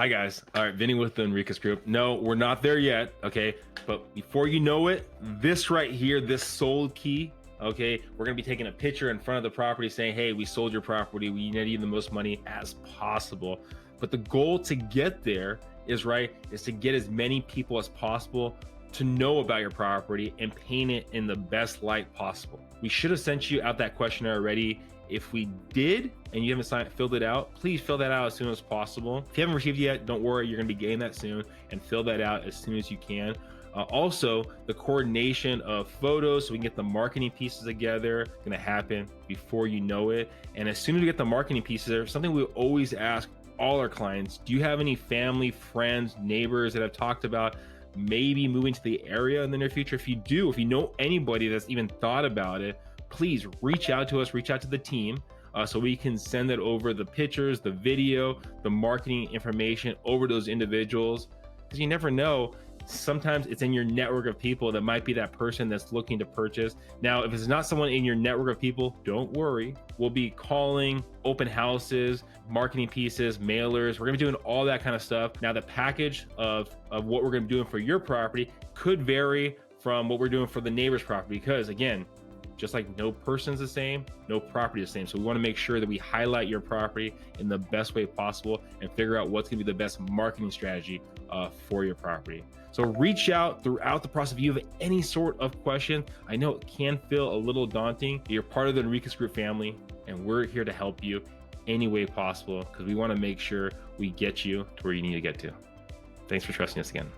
Hi guys. All right, Vinnie with the Enriquez Group. No, we're not there yet, okay? But before you know it, this right here, this sold key, okay, we're gonna be taking a picture in front of the property saying, hey, we sold your property. We need you the most money as possible. But the goal to get there is to get as many people as possible to know about your property and paint it in the best light possible. We should have sent you out that questionnaire already. If we did and you haven't filled it out, please fill that out as soon as possible. If you haven't received it yet, don't worry, you're gonna be getting that soon, and fill that out as soon as you can. Also, the coordination of photos so we can get the marketing pieces together gonna happen before you know it. And as soon as we get the marketing pieces there, something we always ask all our clients, do you have any family, friends, neighbors that have talked about maybe moving to the area in the near future? If you do, if you know anybody that's even thought about it, please reach out to us, reach out to the team, so we can send it over, the pictures, the video, the marketing information over to those individuals. Because you never know, sometimes it's in your network of people that might be that person that's looking to purchase. Now, if it's not someone in your network of people, don't worry. We'll be calling, open houses, marketing pieces, mailers. We're gonna be doing all that kind of stuff. Now, the package of what we're gonna be doing for your property could vary from what we're doing for the neighbor's property, because again, just like no person's the same, no property is the same. So we want to make sure that we highlight your property in the best way possible and figure out what's going to be the best marketing strategy for your property. So reach out throughout the process. If you have any sort of question, I know it can feel a little daunting, but you're part of the Enriquez Group family, and we're here to help you any way possible because we want to make sure we get you to where you need to get to. Thanks for trusting us again.